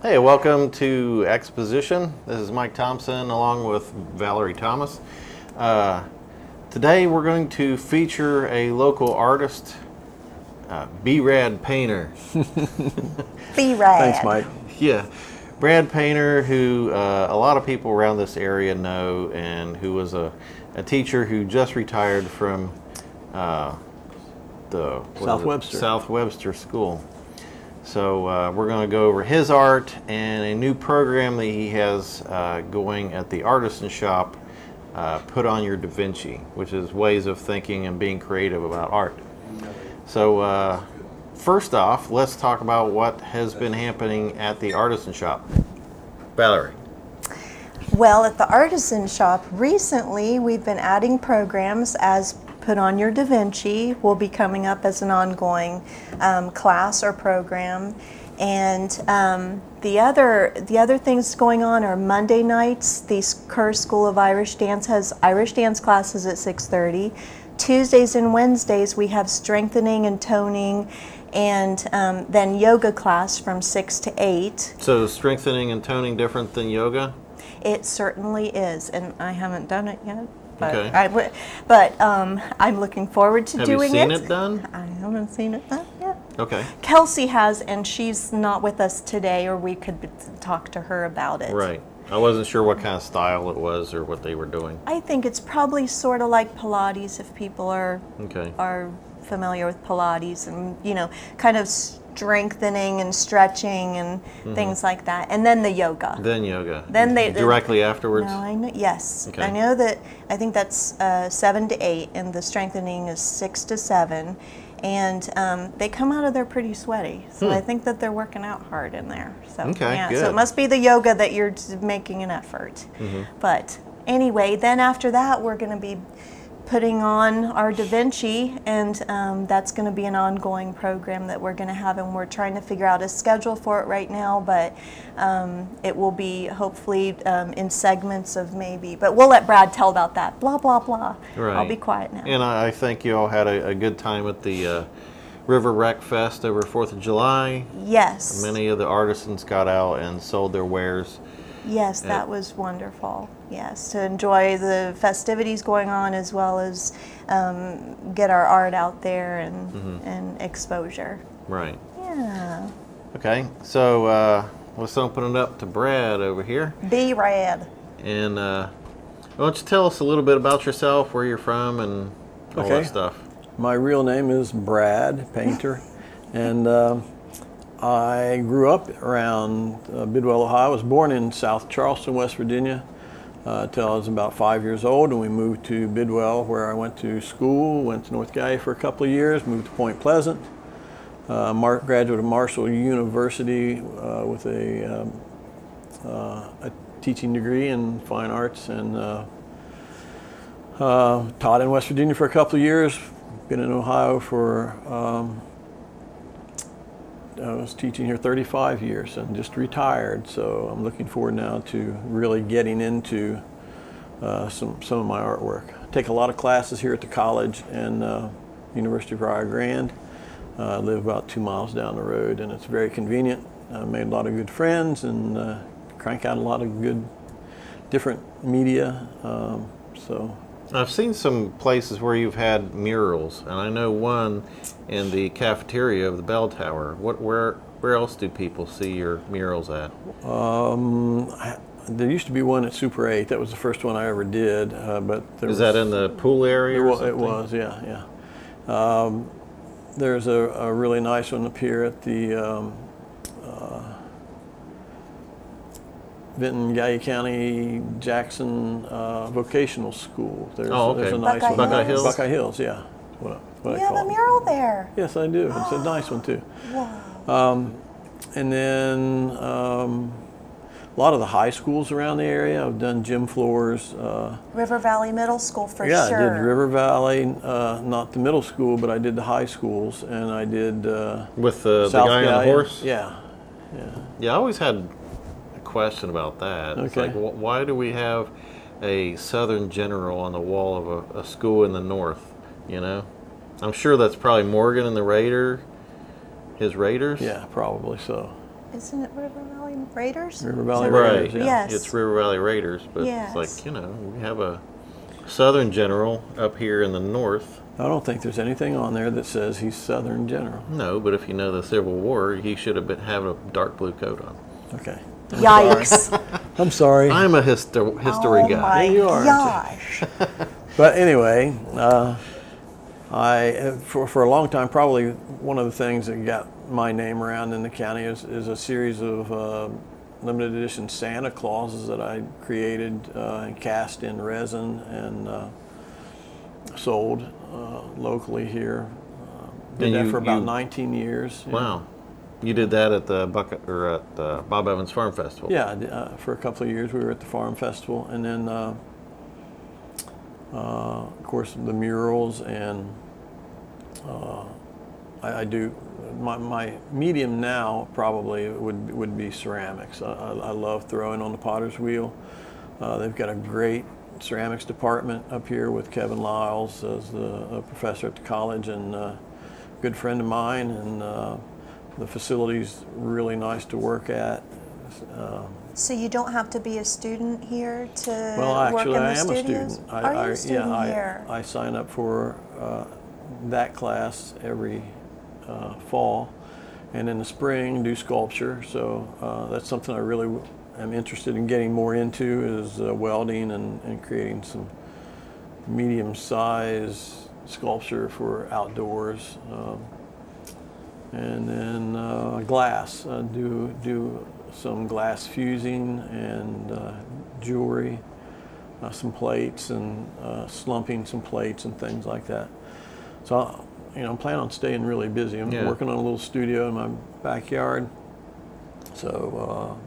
Hey, welcome to Exposition. This is Mike Thompson along with Valerie Thomas. Today we're going to feature a local artist, B-Rad Painter. B-Rad. Thanks, Mike. Yeah, Brad Painter, who a lot of people around this area know, and who was a teacher who just retired from the South Webster School. So we're going to go over his art and a new program that he has going at the Artisan Shoppe, Put On Your Da Vinci, which is ways of thinking and being creative about art. So first off, let's talk about what has been happening at the Artisan Shoppe. Valerie. Well, at the Artisan Shoppe, recently we've been adding programs as Put On Your Da Vinci will be coming up as an ongoing class or program. And the other things going on are Monday nights. The Kerr School of Irish Dance has Irish dance classes at 6:30. Tuesdays and Wednesdays we have strengthening and toning, and then yoga class from 6 to 8. So strengthening and toning different than yoga? It certainly is, and I haven't done it yet. But, okay. I'm looking forward to doing it. Have you seen it done? I haven't seen it done yet. Okay. Kelsey has, and she's not with us today, or we could talk to her about it. Right. I wasn't sure what kind of style it was or what they were doing. I think it's probably sort of like Pilates, if people are familiar with Pilates, and kind of strengthening and stretching and things like that, and then the yoga. Then yoga. Then directly afterwards. No, I know. Yes, okay. I know that. I think that's 7 to 8, and the strengthening is 6 to 7, and they come out of there pretty sweaty. So I think that they're working out hard in there. So yeah, good. so it must be the yoga that you're making an effort. But anyway, then after that, we're going to be putting on our Da Vinci, and that's going to be an ongoing program that we're going to have, and we're trying to figure out a schedule for it right now, but it will be hopefully in segments of maybe, but we'll let Brad tell about that. Blah, blah, blah. Right. I'll be quiet now. And I think you all had a good time at the River Rec Fest over 4th of July. Yes. Many of the artisans got out and sold their wares. Yes, that was wonderful. Yes, to enjoy the festivities going on, as well as get our art out there and exposure. Right. Yeah. Okay, so let's open it up to Brad over here. B-Rad. And why don't you tell us a little bit about yourself, where you're from, and all that stuff. My real name is Brad Painter, and I grew up around Bidwell, Ohio. I was born in South Charleston, West Virginia, until I was about 5 years old, and we moved to Bidwell, where I went to school, went to North Gallia for a couple of years, moved to Point Pleasant, graduate of Marshall University with a teaching degree in fine arts, and taught in West Virginia for a couple of years, been in Ohio for I was teaching here 35 years and just retired, so I'm looking forward now to really getting into some of my artwork. I take a lot of classes here at the college and University of Rio Grande. I live about 2 miles down the road, and it's very convenient. I made a lot of good friends and crank out a lot of good different media. So I've seen some places where you've had murals, and I know one in the cafeteria of the Bell Tower. Where else do people see your murals at? There used to be one at Super 8. That was the first one I ever did. But Is that in the pool area or something? It was, yeah. There's a really nice one up here at the Vinton, Gallia County, Jackson Vocational School. There's a nice one. Buckeye Hills? Buckeye Hills, yeah. You have a mural there. Yes, I do. It's a nice one, too. Wow. And then a lot of the high schools around the area. I've done gym floors. River Valley Middle School for sure. Yeah, I did River Valley, not the middle school, but I did the high schools, and I did with the guy on the horse? Yeah. Yeah, I always had question about that. Okay. It's like, why do we have a Southern General on the wall of a school in the north? I'm sure that's probably Morgan and his Raiders. Yeah, probably so. Isn't it River Valley Raiders? River Valley Right. Raiders, yeah. Yes. It's River Valley Raiders, but Yes. it's like, you know, we have a Southern General up here in the north. I don't think there's anything on there that says he's Southern General. No, but if you know the Civil War, he should have been having a dark blue coat on. Okay. Yikes. I'm sorry. I'm a history Oh guy. my you are, gosh. But anyway, for a long time, probably one of the things that got my name around in the county is a series of limited edition Santa Clauses that I created and cast in resin and sold locally here. Did that for about 19 years. Wow. You did that at the Bob Evans Farm Festival. Yeah, for a couple of years we were at the Farm Festival, and then of course the murals, and I do my medium now probably would be ceramics. I love throwing on the potter's wheel. They've got a great ceramics department up here with Kevin Lyles as a professor at the college, and a good friend of mine, and the facility's really nice to work at. So you don't have to be a student here to Well, work in actually, the I am studios? a student. Are you a student here? I sign up for that class every fall, and in the spring do sculpture. So that's something I really am interested in getting more into, is welding and creating some medium-size sculpture for outdoors. And then glass. Do some glass fusing and jewelry, some plates, and slumping some plates and things like that. So, I'm planning on staying really busy. I'm working on a little studio in my backyard. So,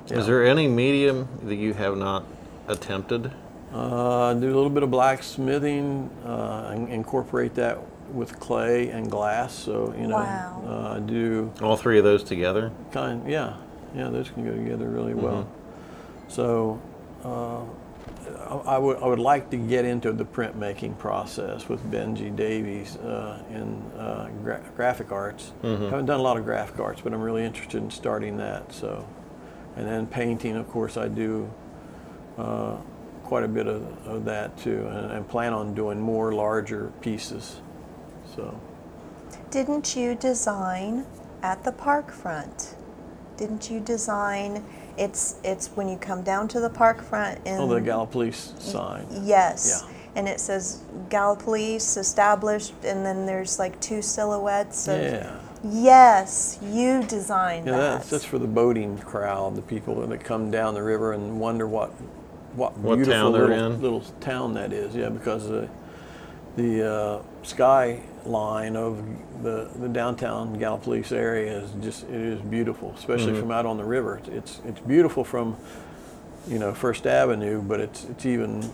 Is there any medium that you have not attempted? Do a little bit of blacksmithing, and incorporate that with clay and glass. So, Wow. I do All three of those together? yeah, those can go together really well. So I would like to get into the printmaking process with Benji Davies in graphic arts. Haven't done a lot of graphic arts, but I'm really interested in starting that. So, and then painting, of course, I do quite a bit of that too, and plan on doing more larger pieces. So, Didn't you design at the park front? Didn't you design? It's when you come down to the park front and the Gallipolice sign. Yes. Yeah. And it says Gallipolice established, and then there's like two silhouettes of. Yeah. Yes, you designed that. That's for the boating crowd, the people that come down the river and wonder what beautiful town they're in. little town that is. Yeah, because the skyline of the downtown Gallipolice area is it is beautiful, especially from out on the river. It's beautiful from First Avenue, but it's even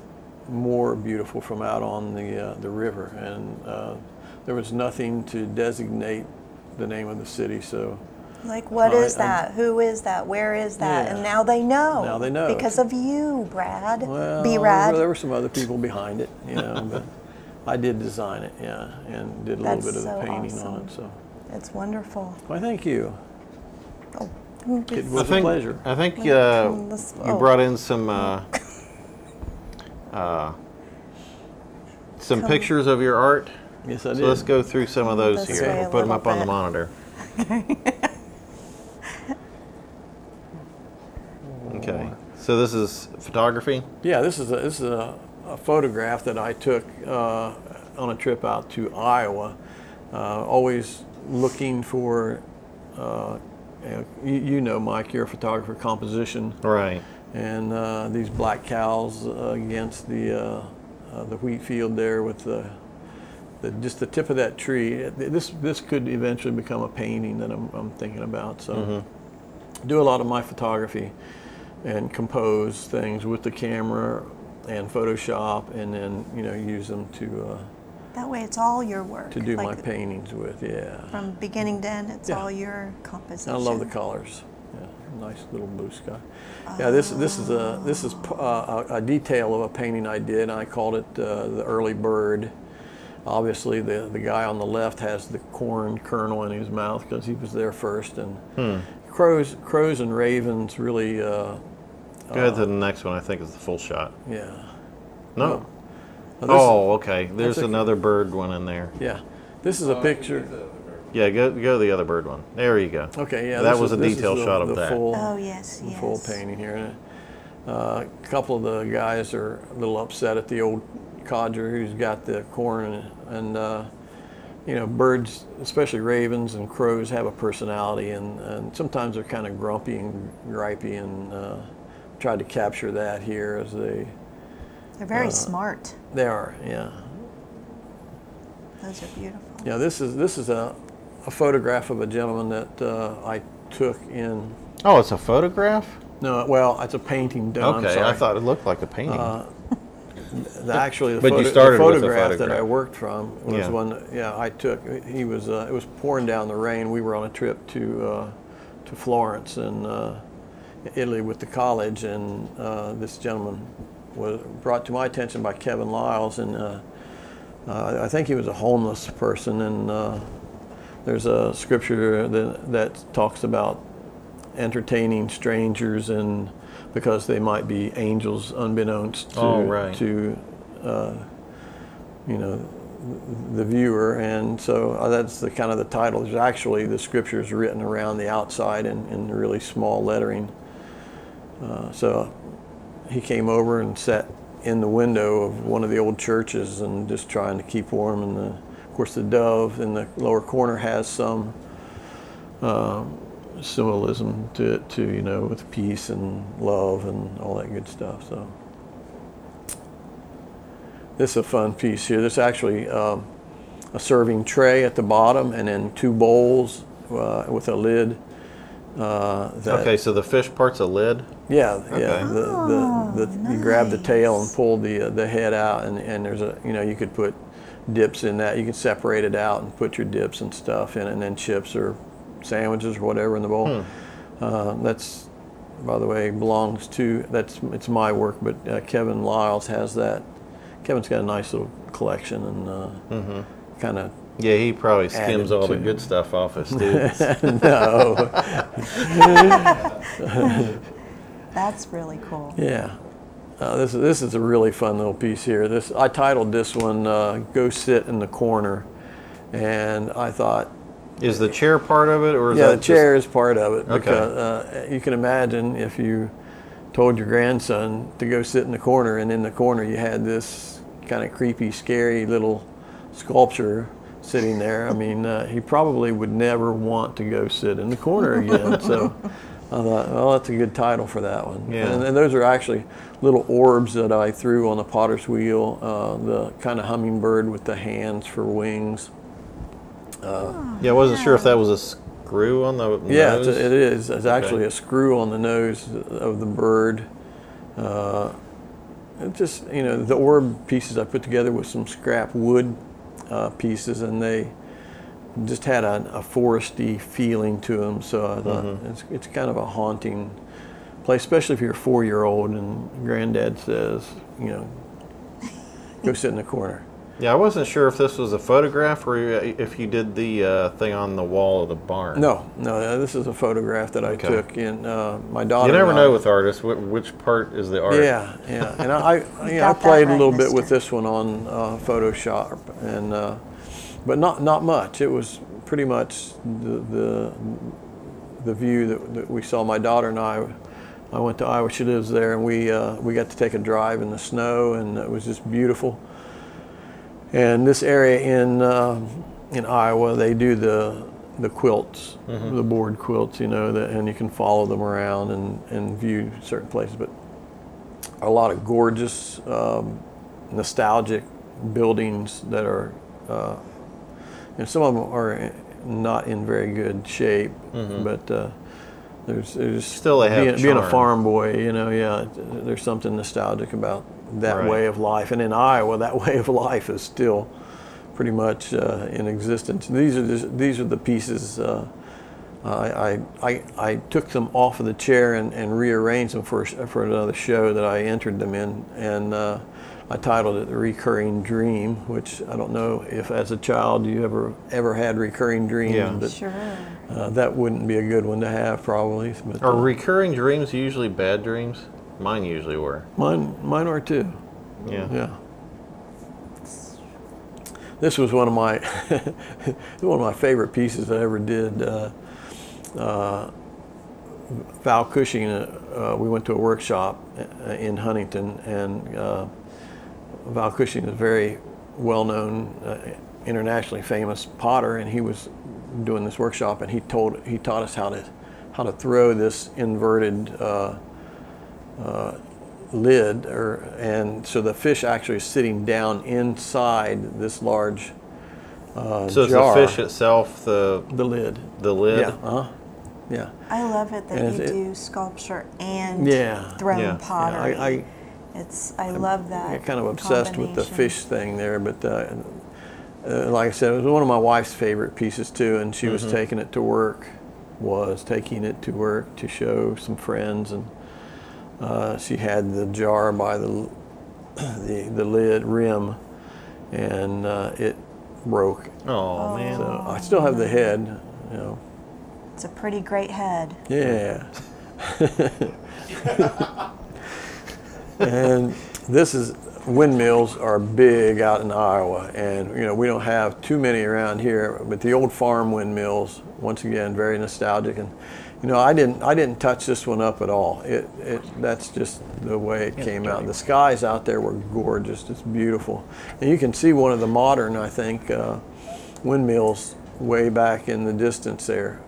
more beautiful from out on the river. And there was nothing to designate the name of the city, so. Like, what is that? Who is that? Where is that? Yeah. And now they know. Now they know. Because of you, Brad. Well, B-Rad. there were some other people behind it, but I did design it, and did a little bit of the painting on it. So it's wonderful. Well, thank you. Oh, It was a pleasure. I think you brought in some pictures of your art. Yes, I did. So let's go through some of those This here. way We'll a put them little up on the bit. monitor. Okay. So this is photography? Yeah, this is a photograph that I took on a trip out to Iowa. Always looking for, Mike, you're a photographer, composition. Right. And these black cows against the wheat field there with just the tip of that tree. This could eventually become a painting that I'm thinking about. So do a lot of my photography and compose things with the camera and Photoshop, and then use them to That way it's all your work. to do like, my paintings with. Yeah. From beginning to end, it's Yeah. all your composition. I love the colors. Yeah, nice little blue sky. Yeah, this is a detail of a painting I did. I called it the early bird. obviously the guy on the left has the corn kernel in his mouth because he was there first. And crows and ravens really. Go ahead to the next one. I think is the full shot. Yeah. No. Oh, okay. There's another bird one in there. Yeah. This is a picture. Yeah, go to the other bird one. There you go. Okay, yeah. That was a detailed shot of that. Full, oh, yes, yes. Full painting here. A couple of the guys are a little upset at the old codger who's got the corn, and you know, birds, especially ravens and crows, have a personality, and sometimes they're kind of grumpy and gripey, and tried to capture that here as they. They're very smart. They are, yeah. Those are beautiful. Yeah, this is a photograph of a gentleman that I took in. Oh, it's a photograph? No, well, it's a painting done. Okay, I thought it looked like a painting. Actually, the photograph that I worked from was one that, I took. He was it was pouring down the rain. We were on a trip to Florence and Italy with the college, and this gentleman was brought to my attention by Kevin Lyles, and I think he was a homeless person, and there's a scripture that talks about entertaining strangers, and because they might be angels unbeknownst to you know, the viewer, and so that's the kind of the title. There's actually the scriptures written around the outside in really small lettering. So he came over and sat in the window of one of the old churches and just trying to keep warm, and of course the dove in the lower corner has some symbolism to it too, you know, with peace and love and all that good stuff. So this is a fun piece here. This is actually a serving tray at the bottom, and then two bowls with a lid. Okay, so the fish part's a lid? Yeah, okay. Yeah. Nice. You grab the tail and pull the head out, and there's a, you know, you could put dips in that. You can separate it out and put your dips and stuff in it, and then chips or sandwiches or whatever in the bowl. That's, by the way, belongs to, it's my work, but Kevin Lyles has that. Kevin's got a nice little collection, and kind of. Yeah, he probably skims all the good stuff off his students. No. That's really cool. Yeah. This is a really fun little piece here. I titled this one "Go Sit in the Corner," and I thought. Is the chair part of it, or is yeah, that the chair is part of it, okay. Because you can imagine if you told your grandson to go sit in the corner, and in the corner you had this kind of creepy, scary little sculpture sitting there. I mean, he probably would never want to go sit in the corner again. So I thought, well, that's a good title for that one. Yeah. And those are actually little orbs that I threw on the potter's wheel, the kind of hummingbird with the hands for wings. Yeah, I wasn't sure if that was a screw on the nose. Yeah, it is. It's actually a screw on the nose of the bird. It just, you know, the orb pieces I put together with some scrap wood pieces, and they just had a foresty feeling to them. So I thought it's kind of a haunting place, especially if you're a 4-year-old and Granddad says, you know, go sit in the corner. Yeah, I wasn't sure if this was a photograph or if you did the thing on the wall of the barn. No, this is a photograph that I took in my daughter. You never know with artists which part is the art. Yeah, yeah, and I played a little bit with this one on Photoshop, and but not much. It was pretty much the view that we saw. My daughter and I went to Iowa. She lives there, and we got to take a drive in the snow, and it was just beautiful. And this area in Iowa, they do the quilts, the board quilts, you know, and you can follow them around and view certain places. But a lot of gorgeous, nostalgic buildings that are, and some of them are not in very good shape, but there's still being a farm boy, you know, yeah, there's something nostalgic about that way of life. And in Iowa, that way of life is still pretty much in existence. These are the pieces I took them off of the chair and rearranged them for another show that I entered them in, and I titled it "The Recurring Dream," which I don't know if as a child you ever had recurring dreams. Yeah. But, Sure. that wouldn't be a good one to have probably. But, Are recurring dreams usually bad dreams? Mine usually were. Mine are too. Yeah. Yeah. This was one of my favorite pieces I ever did. Val Cushing, we went to a workshop in Huntington, and Val Cushing is a very well-known, internationally famous potter, and he was doing this workshop, and he taught us how to throw this inverted lid, and so the fish actually is sitting down inside this large So jar. is the fish itself the lid? The lid? Yeah. Yeah. I love it that And you it- do sculpture and Yeah. thrown Yeah. pottery. I I love that. I get kind of obsessed with the combination. fish thing there, but like I said, it was one of my wife's favorite pieces too, and she was taking it to work to show some friends, and she had the jar by the lid rim, and it broke. Oh, man. So I still have the head, you know. It's a pretty great head. Yeah. And windmills are big out in Iowa, and you know we don't have too many around here. But the old farm windmills, once again, very nostalgic. And you know, I didn't touch this one up at all. That's just the way it came out. The skies out there were gorgeous. It's beautiful, and you can see one of the modern, I think, windmills way back in the distance there.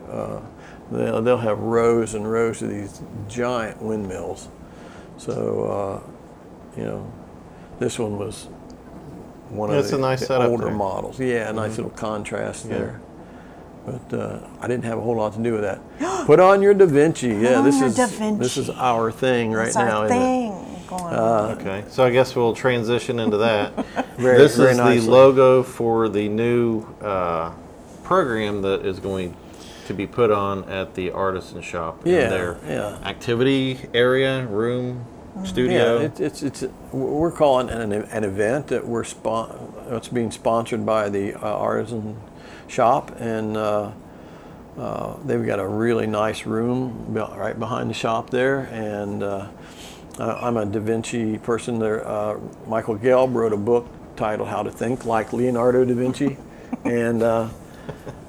They'll have rows and rows of these giant windmills. So, you know, this one was one of It's a nice the setup older there. models. Yeah, a nice little contrast there. But I didn't have a whole lot to do with that. Put on your Da Vinci. Yeah, on this your is Da Vinci. this is our thing right It's now. our Isn't it? thing going on. Okay, so I guess we'll transition into that. Very- This very is nicely. the logo for the new program that is going to be put on at the Artisan Shop in Yeah, their yeah. activity area, room, studio. Yeah, it's we're calling it an event that it's being sponsored by the Artisan Shop, and they've got a really nice room right behind the shop there, and I'm a Da Vinci person there. Michael Gelb wrote a book titled "How to Think Like Leonardo da Vinci," and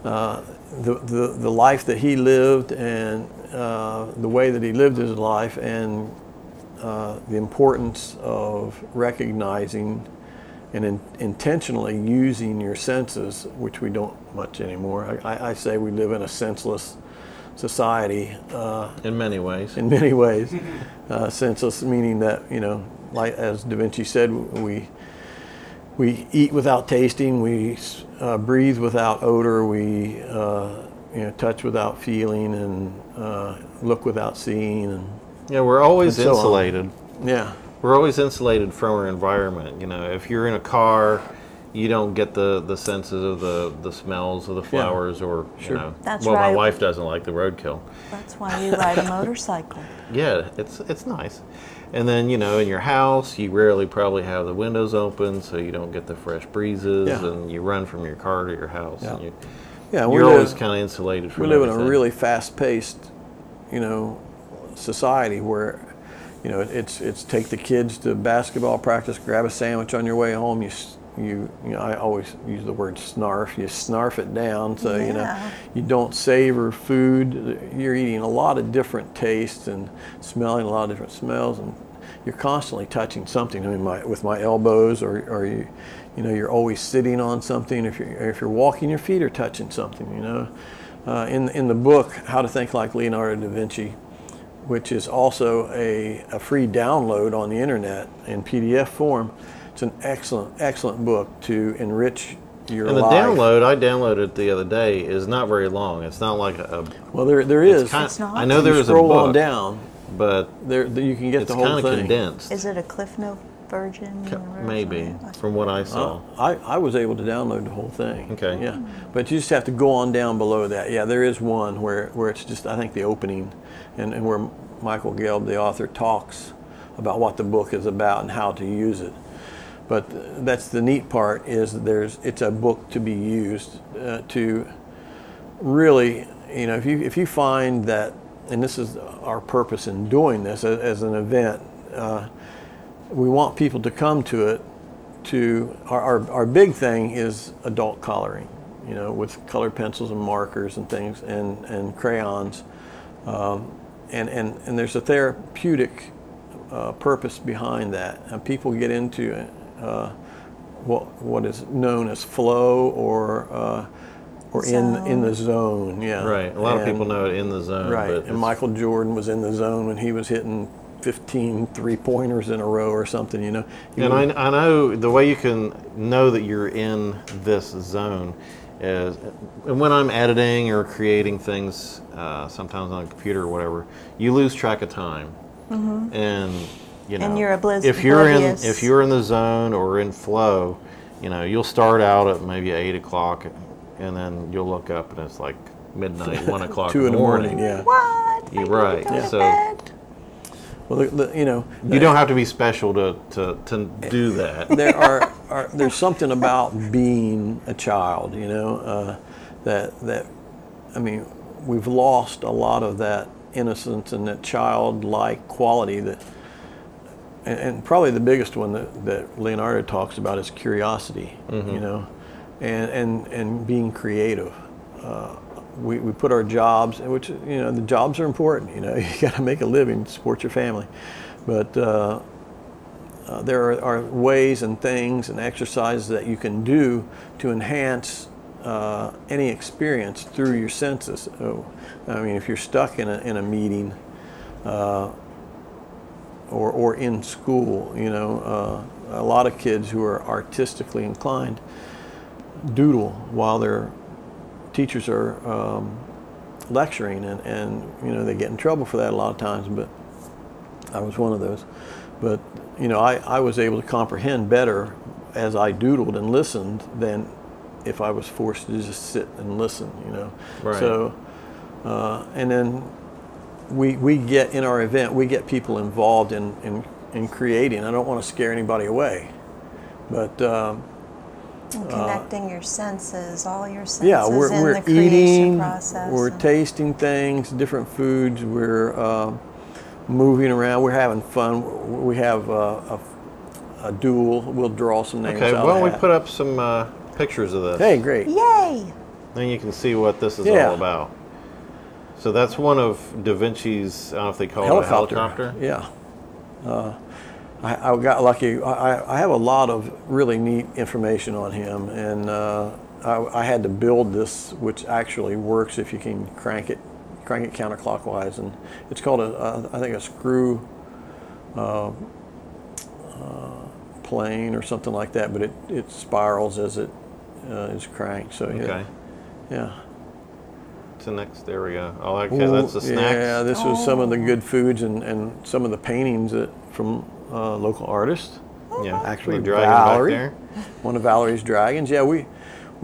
the life that he lived, and the way that he lived his life, and the importance of recognizing and intentionally using your senses, which we don't much anymore. I say we live in a senseless society. In many ways. In many ways. Senseless meaning that, you know, like as Da Vinci said, we eat without tasting, we breathe without odor, we you know, touch without feeling, and look without seeing, and Yeah, we're always and so on. insulated. yeah. We're always insulated from our environment. You know, if you're in a car, you don't get the senses of the smells of the flowers, or Sure. you know. That's well, right. my wife doesn't like the roadkill. That's why you ride a motorcycle. Yeah, it's nice. And then, you know, in your house, you rarely probably have the windows open, so you don't get the fresh breezes, Yeah. and you run from your car to your house. Yeah. And Yeah, you're always kind of insulated from we live in everything. a really fast-paced, you know, society where, you know, it's take the kids to basketball practice, grab a sandwich on your way home. You know, I always use the word snarf. You snarf it down, so you know, Yeah. you don't savor food. You're eating a lot of different tastes and smelling a lot of different smells, and you're constantly touching something. I mean, with my elbows, or you know, you're always sitting on something. If you're walking, your feet are touching something. You know, in the book, How to Think Like Leonardo da Vinci, which is also a free download on the internet in PDF form. It's an excellent book to enrich your And the life. download, I downloaded it the other day, is not very long. It's not like a Well, there is. kind not? I know You there is a scroll book, on down. but There, you can get it's the whole kind of thing. condensed. Is it a Cliff Note version? Maybe, from what I saw. I was able to download the whole thing. Okay. Yeah, but you just have to go on down below that. Yeah, there is one where it's just, I think, the opening, and where Michael Gelb, the author, talks about what the book is about and how to use it. But that's the neat part, is it's a book to be used to really, you know, if you find that, and this is our purpose in doing this as an event, we want people to come to it. Our big thing is adult coloring, you know, with colored pencils and markers and things, and crayons, and there's a therapeutic purpose behind that, and people get into what is known as flow or in the zone. Yeah, right. A lot of people know it in the zone. Right, and Michael Jordan was in the zone when he was hitting 15 3-pointers in a row or something, you know. And I know the way you can know that you're in this zone is, and when I'm editing or creating things, sometimes on a computer or whatever, you lose track of time. And you know, and you're if you're in the zone or in flow, you know, you'll start out at maybe 8 o'clock, and then you'll look up and it's like midnight, 1 o'clock 2 in the morning. Yeah. What? You're right. Yeah. So well, you know, you don't have to be special to do that. There's something about being a child, you know, that I mean, we've lost a lot of that innocence and that childlike quality that, and probably the biggest one that Leonardo talks about is curiosity, you know, and being creative. We put our jobs, which, you know, the jobs are important, you know, you got to make a living to support your family, but there are ways and things and exercises that you can do to enhance any experience through your senses. So, I mean, if you're stuck in a meeting or in school, you know, a lot of kids who are artistically inclined doodle while their teachers are lecturing, and you know, they get in trouble for that a lot of times, but I was one of those. But you know, I was able to comprehend better as I doodled and listened than if I was forced to just sit and listen, you know. Right. So and then we get, in our event, we get people involved in creating. I don't want to scare anybody away, but and connecting your senses, all your senses, yeah, we're in the creation eating, process. we're tasting things, different foods, we're moving around, we're having fun. We have a duel. We'll draw some names out. Okay, well, we put up some pictures of this. Hey, great. Yay! Then you can see what this is all about. So that's one of Da Vinci's, I don't know if they call it a helicopter. Yeah. I got lucky. I have a lot of really neat information on him, and I had to build this, which actually works if you can crank it counterclockwise, and it's called I think a screw plane or something like that, but it spirals as it is cranked. So okay. Yeah. To next, there we go. Oh, okay, that's the snacks. Yeah, this was some of the good foods and some of the paintings from local artists. Yeah, actually Valerie, back there. One of Valerie's dragons. Yeah, we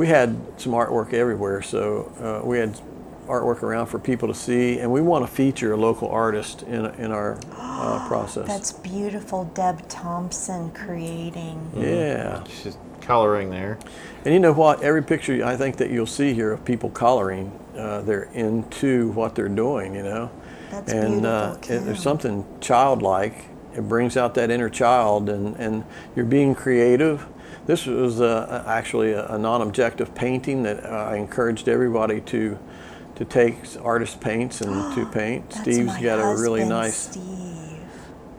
had some artwork everywhere, so we had artwork around for people to see, and we want to feature a local artist in our process. That's beautiful, Deb Thompson creating. Yeah. She's coloring there. And you know what? Every picture I think that you'll see here of people coloring, they're into what they're doing, you know. That's and beautiful, there's something childlike. It brings out that inner child, and you're being creative. This was actually a non-objective painting that I encouraged everybody to take artist paints and to paint. Steve's got a really nice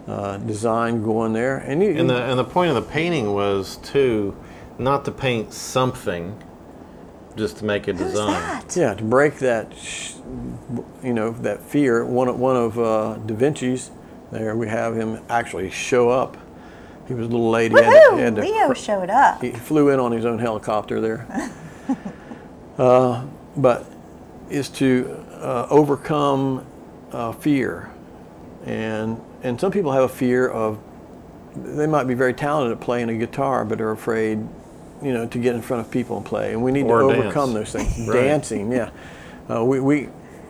design going there. And the point of the painting was not to paint something, just to make a design. That? Yeah, to break that, you know, that fear. One of Da Vinci's. There we have him actually show up. He was a little late. Leo showed up. He flew in on his own helicopter there. But is to overcome fear, and some people have a fear of they might be very talented at playing a guitar, but are afraid, you know, to get in front of people and play. And we need to overcome those things. Right. Dancing, yeah.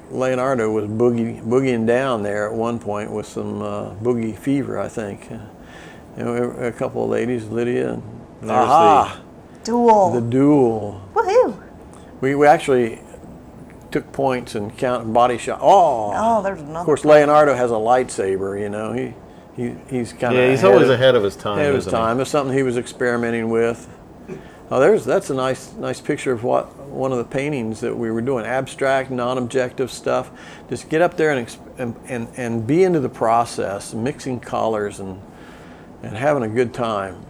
Leonardo was boogieing down there at one point with some boogie fever, I think. You know, a couple of ladies, Lydia and there's Duel. the duel. Woohoo! We actually took points and counted body shot. Oh, there's another. Of course, Leonardo has a lightsaber. You know, he's kind of he's always ahead of his time. Ahead of his time. It's something he was experimenting with. Oh, that's a nice picture of what one of the paintings that we were doing. Abstract, non-objective stuff. Just get up there and be into the process, mixing colors and having a good time.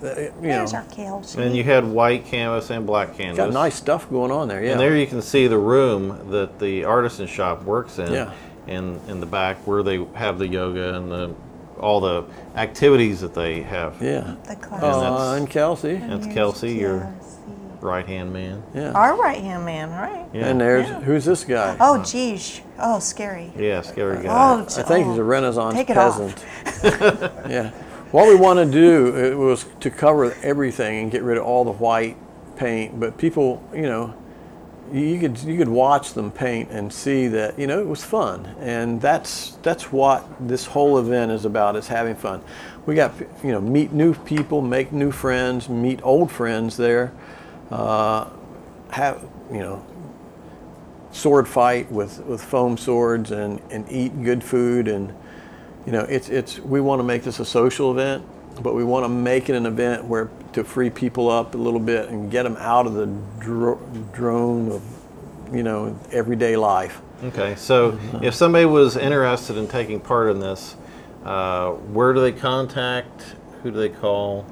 There's our kale sheet. And you had white canvas and black canvas. Got nice stuff going on there, yeah. And there you can see the room that the artisan shop works in. Yeah. In the back where they have the yoga and all the activities that they have. Yeah. The class. And Kelsey. That's Kelsey, your right-hand man. Yeah. Our right-hand man, right? Yeah. And there's, who's this guy? Oh, geez. Oh, scary. Yeah, scary guy. Oh, I think he's a Renaissance take it peasant. off. Yeah. What we want to do it was to cover everything and get rid of all the white paint, but people, you know, you could watch them paint and see that, you know, it was fun, and that's what this whole event is about, is having fun. We got, you know, meet new people, make new friends, meet old friends there, have, you know, sword fight with foam swords and eat good food. And you know, we want to make this a social event, but we want to make it an event where to free people up a little bit and get them out of the drone of, you know, everyday life. Okay, so if somebody was interested in taking part in this, where do they contact? Who do they call?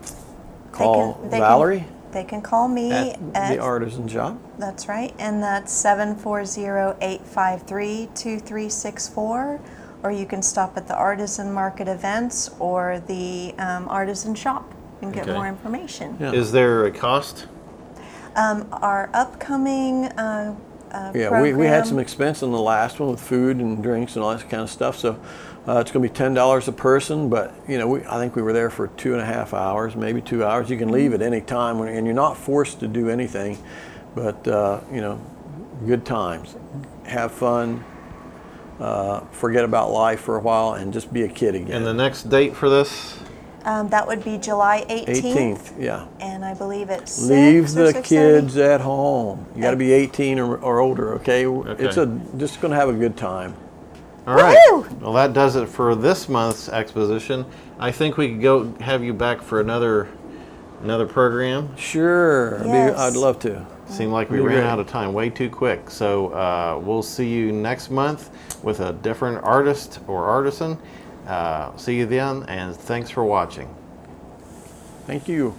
Call Valerie. They can call me at the Artisan Shop. That's right, and that's 740-853-2364. Or you can stop at the Artisan Market events or the Artisan Shop and get more information. Yeah. Is there a cost? Our upcoming yeah, we had some expense in the last one with food and drinks and all that kind of stuff. So it's going to be $10 a person, but you know, I think we were there for 2.5 hours, maybe 2 hours. You can leave at any time, and you're not forced to do anything. But you know, good times, have fun. Forget about life for a while and just be a kid again. And the next date for this? That would be July 18th. Yeah. And I believe it's 6 Leave or the 6:30. kids at home. You got to be 18 or older, okay? It's just going to have a good time. All right. Woohoo! Well, that does it for this month's exposition. I think we could go have you back for another program. Sure. Yes. I'd love to. Seemed like we ran out of time way too quick. So we'll see you next month with a different artist or artisan. See you then, and thanks for watching. Thank you.